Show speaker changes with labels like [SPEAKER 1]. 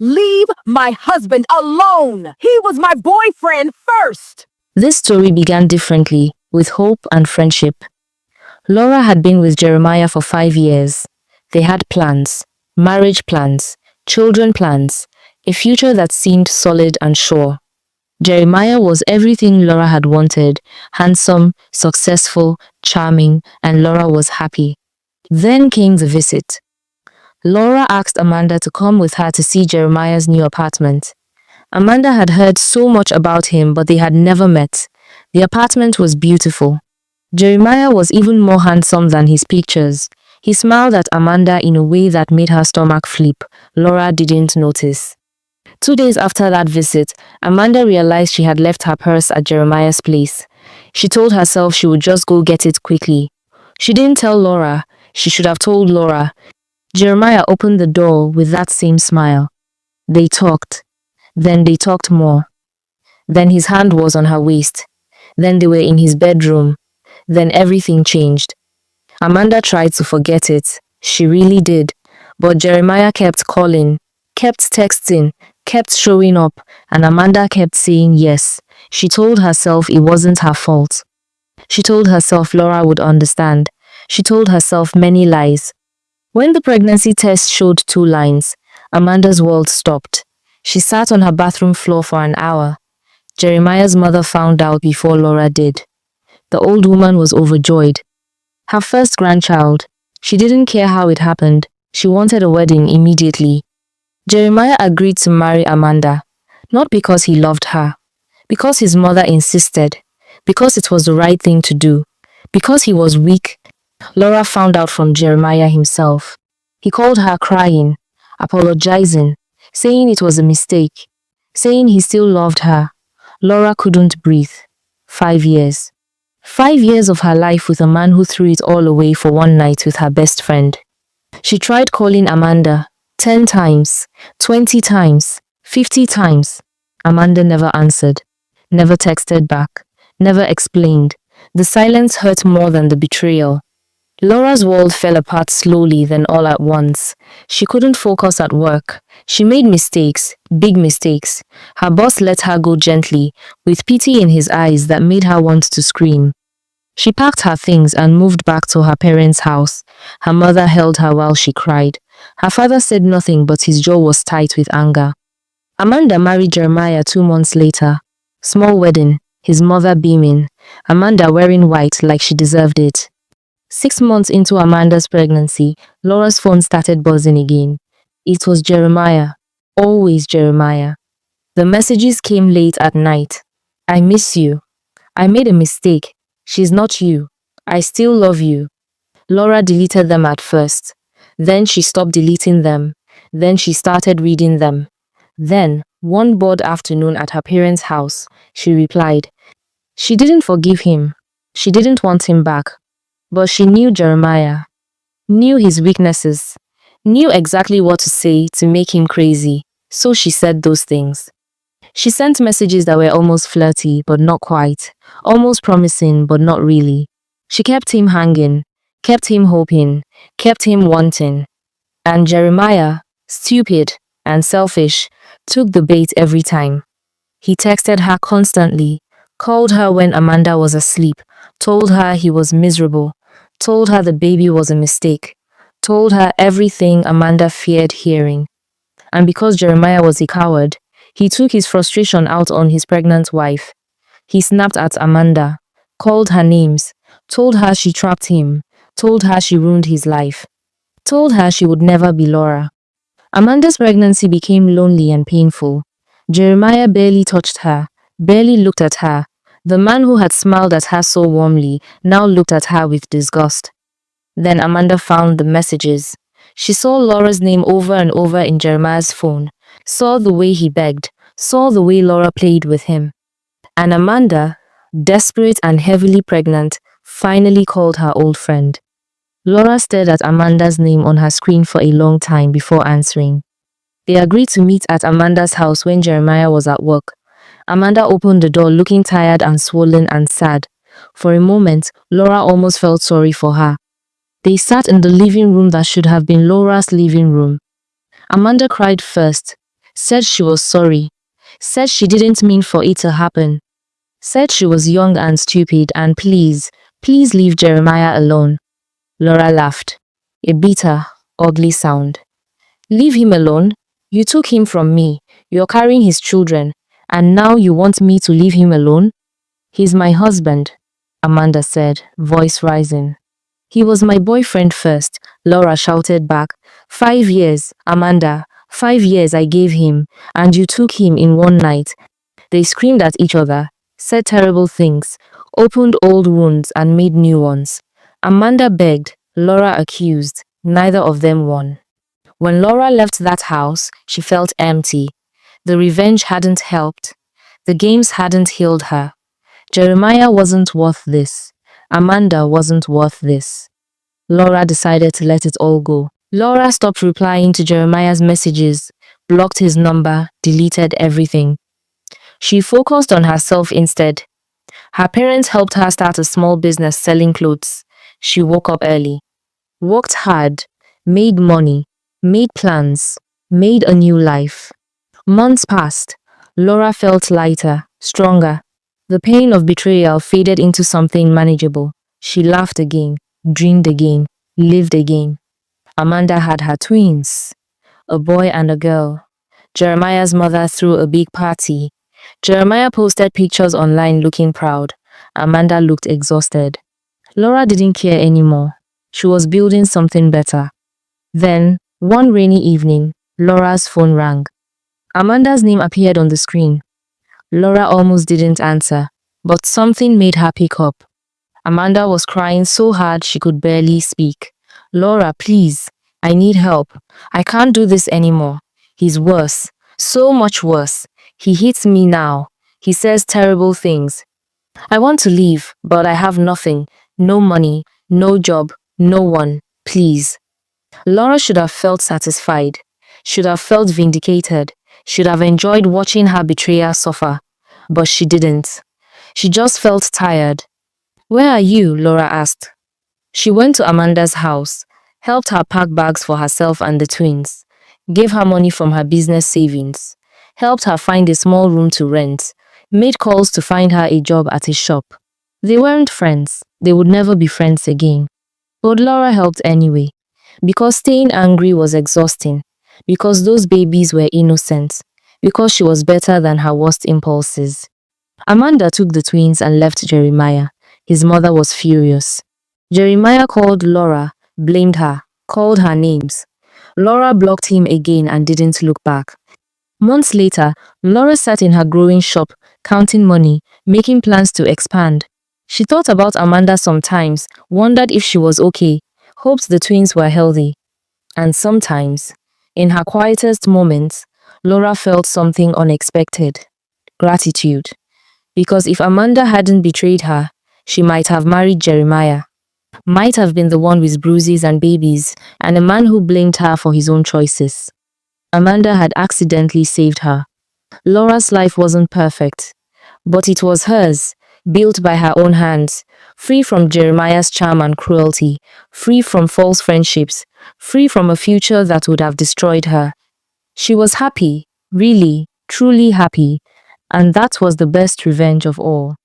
[SPEAKER 1] Leave my husband alone. He was my boyfriend first.
[SPEAKER 2] This story began differently, with hope and friendship. Laura had been with Jeremiah for 5 years. They had plans, marriage plans, children plans, a future that seemed solid and sure. Jeremiah was everything Laura had wanted: handsome, successful, charming, and Laura was happy. Then came the visit. Laura asked Amanda to come with her to see Jeremiah's new apartment. Amanda had heard so much about him, but they had never met. The apartment was beautiful. Jeremiah was even more handsome than his pictures. He smiled at Amanda in a way that made her stomach flip. Laura didn't notice. 2 days after that visit, Amanda realized she had left her purse at Jeremiah's place. She told herself she would just go get it quickly. She didn't tell Laura. She should have told Laura. Jeremiah opened the door with that same smile. They talked. Then they talked more. Then his hand was on her waist. Then they were in his bedroom. Then everything changed. Amanda tried to forget it. She really did. But Jeremiah kept calling, kept texting, kept showing up, and Amanda kept saying yes. She told herself it wasn't her fault. She told herself Laura would understand. She told herself many lies. When the pregnancy test showed 2 lines, Amanda's world stopped. She sat on her bathroom floor for an hour. Jeremiah's mother found out before Laura did. The old woman was overjoyed. Her first grandchild. She didn't care how it happened. She wanted a wedding immediately. Jeremiah agreed to marry Amanda, not because he loved her, because his mother insisted, because it was the right thing to do, because he was weak. Laura found out from Jeremiah himself. He called her crying, apologizing, saying it was a mistake, saying he still loved her. Laura couldn't breathe. 5 years. 5 years of her life with a man who threw it all away for one night with her best friend. She tried calling Amanda 10 times, 20 times, 50 times. Amanda never answered, never texted back, never explained. The silence hurt more than the betrayal. Laura's world fell apart slowly, then all at once. She couldn't focus at work. She made mistakes, big mistakes. Her boss let her go gently, with pity in his eyes that made her want to scream. She packed her things and moved back to her parents' house. Her mother held her while she cried. Her father said nothing, but his jaw was tight with anger. Amanda married Jeremiah 2 months later. Small wedding, his mother beaming. Amanda wearing white like she deserved it. 6 months into Amanda's pregnancy, Laura's phone started buzzing again. It was Jeremiah. Always Jeremiah. The messages came late at night. I miss you. I made a mistake. She's not you. I still love you. Laura deleted them at first. Then she stopped deleting them. Then she started reading them. Then, one bored afternoon at her parents' house, she replied. She didn't forgive him. She didn't want him back. But she knew Jeremiah, knew his weaknesses, knew exactly what to say to make him crazy, so she said those things. She sent messages that were almost flirty, but not quite, almost promising, but not really. She kept him hanging, kept him hoping, kept him wanting. And Jeremiah, stupid and selfish, took the bait every time. He texted her constantly, called her when Amanda was asleep, told her he was miserable, told her the baby was a mistake, told her everything Amanda feared hearing. And because Jeremiah was a coward, he took his frustration out on his pregnant wife. He snapped at Amanda, called her names, told her she trapped him, told her she ruined his life, told her she would never be Laura. Amanda's pregnancy became lonely and painful. Jeremiah barely touched her, barely looked at her. The man who had smiled at her so warmly now looked at her with disgust. Then Amanda found the messages. She saw Laura's name over and over in Jeremiah's phone, saw the way he begged, saw the way Laura played with him. And Amanda, desperate and heavily pregnant, finally called her old friend. Laura stared at Amanda's name on her screen for a long time before answering. They agreed to meet at Amanda's house when Jeremiah was at work. Amanda opened the door looking tired and swollen and sad. For a moment, Laura almost felt sorry for her. They sat in the living room that should have been Laura's living room. Amanda cried first. said she was sorry, said she didn't mean for it to happen, said she was young and stupid and please leave Jeremiah alone. Laura laughed. A bitter, ugly sound. Leave him alone? You took him from me. You're carrying his children. And now you want me to leave him alone? He's my husband, Amanda said, voice rising. He was my boyfriend first, Laura shouted back. 5 years, Amanda, 5 years I gave him, and you took him in one night. They screamed at each other, said terrible things, opened old wounds and made new ones. Amanda begged, Laura accused. Neither of them won. When Laura left that house, she felt empty. The revenge hadn't helped. The games hadn't healed her. Jeremiah wasn't worth this. Amanda wasn't worth this. Laura decided to let it all go. Laura stopped replying to Jeremiah's messages, blocked his number, deleted everything. She focused on herself instead. Her parents helped her start a small business selling clothes. She woke up early, worked hard, made money, made plans, made a new life. Months passed. Laura felt lighter, stronger. The pain of betrayal faded into something manageable. She laughed again, dreamed again, lived again. Amanda had her twins, a boy and a girl. Jeremiah's mother threw a big party. Jeremiah posted pictures online looking proud. Amanda looked exhausted. Laura didn't care anymore. She was building something better. Then, one rainy evening, Laura's phone rang. Amanda's name appeared on the screen. Laura almost didn't answer, but something made her pick up. Amanda was crying so hard she could barely speak. Laura, please, I need help. I can't do this anymore. He's worse, so much worse. He hits me now. He says terrible things. I want to leave, but I have nothing. No money, no job, no one. Please. Laura should have felt satisfied, should have felt vindicated, should have enjoyed watching her betrayer suffer. But she didn't. She just felt tired. Where are you? Laura asked. She went to Amanda's house, helped her pack bags for herself and the twins, gave her money from her business savings, helped her find a small room to rent, made calls to find her a job at a shop. They weren't friends. They would never be friends again. But Laura helped anyway, because staying angry was exhausting, because those babies were innocent, because she was better than her worst impulses. Amanda took the twins and left Jeremiah. His mother was furious. Jeremiah called Laura, blamed her, called her names. Laura blocked him again and didn't look back. Months later, Laura sat in her growing shop, counting money, making plans to expand. She thought about Amanda sometimes, wondered if she was okay, hoped the twins were healthy. And sometimes, in her quietest moments, Laura felt something unexpected. Gratitude. Because if Amanda hadn't betrayed her, she might have married Jeremiah. Might have been the one with bruises and babies, and a man who blamed her for his own choices. Amanda had accidentally saved her. Laura's life wasn't perfect, but it was hers, built by her own hands, free from Jeremiah's charm and cruelty, free from false friendships, free from a future that would have destroyed her. She was happy, really, truly happy, and that was the best revenge of all.